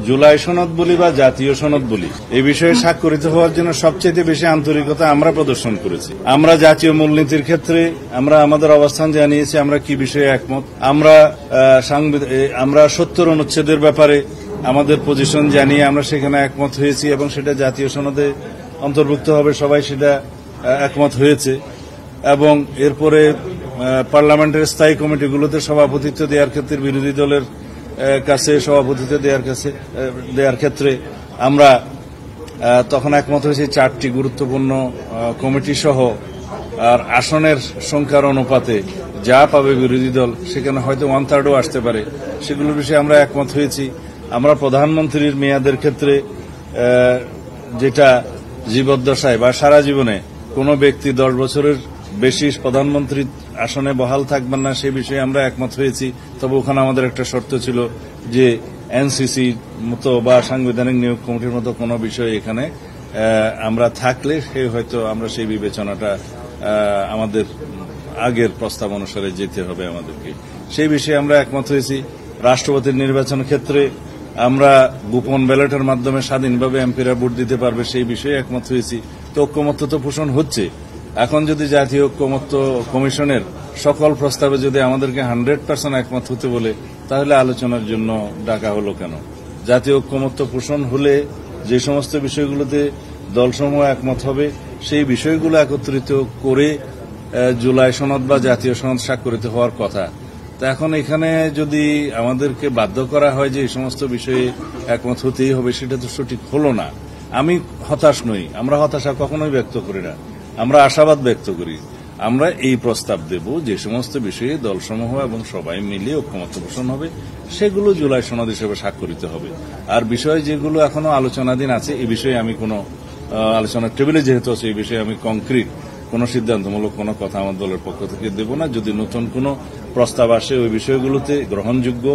জুলাই সনদ বলি বা জাতীয় সনদ বলি, এই বিষয়ে স্বাক্ষরিত হওয়ার জন্য সবচেয়ে বেশি আন্তরিকতা আমরা প্রদর্শন করেছি। আমরা জাতীয় মূলনীতির ক্ষেত্রে আমরা আমাদের অবস্থান জানিয়েছি, আমরা কি বিষয়ে একমত। আমরা 70 অনুচ্ছেদের ব্যাপারে আমাদের পজিশন জানিয়ে আমরা সেখানে একমত হয়েছি এবং সেটা জাতীয় সনদে অন্তর্ভুক্ত হবে, সবাই সেটা একমত হয়েছে। এবং এরপরে পার্লামেন্টের স্থায়ী কমিটিগুলোতে সভাপতিত্ব দেওয়ার ক্ষেত্রে বিরোধী দলের কাছে সভাপতিত্ব দেওয়ার ক্ষেত্রে আমরা তখন একমত হয়েছি 4টি গুরুত্বপূর্ণ কমিটি সহ। আর আসনের সংখ্যার অনুপাতে যা পাবে বিরোধী দল সেখানে হয়তো 1/3ও আসতে পারে, সেগুলোর বিষয়ে আমরা একমত হয়েছি। আমরা প্রধানমন্ত্রীর মেয়াদের ক্ষেত্রে যেটা জীবদ্দশায় বা সারা জীবনে কোনো ব্যক্তি 10 বছরের বেশি প্রধানমন্ত্রী আসনে বহাল থাকবেন না, সে বিষয়ে আমরা একমত হয়েছি। তবে ওখানে আমাদের একটা শর্ত ছিল যে এনসিসির মতো বা সাংবিধানিক নিয়োগ কমিটির মতো কোনো বিষয় এখানে আমরা থাকলে হয়তো আমরা সেই বিবেচনাটা আমাদের আগের প্রস্তাব অনুসারে যেতে হবে আমাদেরকে, সেই বিষয়ে আমরা একমত হয়েছি। রাষ্ট্রপতির নির্বাচন ক্ষেত্রে আমরা গোপন ব্যালটের মাধ্যমে স্বাধীনভাবে এমপিরা ভোট দিতে পারবে, সেই বিষয়ে একমত হয়েছি। তো ঐক্যমত্য তো পোষণ হচ্ছে। এখন যদি জাতীয় ঐক্যমত্য কমিশনের সকল প্রস্তাবে যদি আমাদেরকে 100% একমত হতে বলে, তাহলে আলোচনার জন্য ডাকা হলো কেন? জাতীয় ঐক্যমত্য পোষণ হলে যে সমস্ত বিষয়গুলোতে দলসমূহ একমত হবে, সেই বিষয়গুলো একত্রিত করে জুলাই সনদ বা জাতীয় সনদ স্বাক্ষরিত হওয়ার কথা। তা এখন এখানে যদি আমাদেরকে বাধ্য করা হয় যে এই সমস্ত বিষয়ে একমত হতেই হবে, সেটা তো সঠিক হলো না। আমি হতাশ নই, আমরা হতাশা কখনোই ব্যক্ত করি না, আমরা আশাবাদ ব্যক্ত করি। আমরা এই প্রস্তাব দেব যে সমস্ত বিষয়ে দলসমূহ এবং সবাই মিলে ঐক্যমত্য পোষণ হবে, সেগুলো জুলাই সনদ হিসেবে স্বাক্ষরিত হবে। আর বিষয় যেগুলো এখনো আলোচনাধীন আছে, এই বিষয়ে আমি কোনো আলোচনার টেবিলে যেহেতু আছে, এই বিষয়ে আমি কংক্রিট কোনো সিদ্ধান্তমূলক কোনো কথা আমার দলের পক্ষ থেকে দেব না। যদি নতুন কোনো প্রস্তাব আসে ওই বিষয়গুলোতে গ্রহণযোগ্য,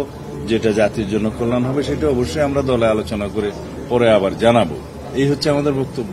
যেটা জাতির জন্য কল্যাণ হবে, সেটা অবশ্যই আমরা দলে আলোচনা করে পরে আবার জানাবো। এই হচ্ছে আমাদের বক্তব্য।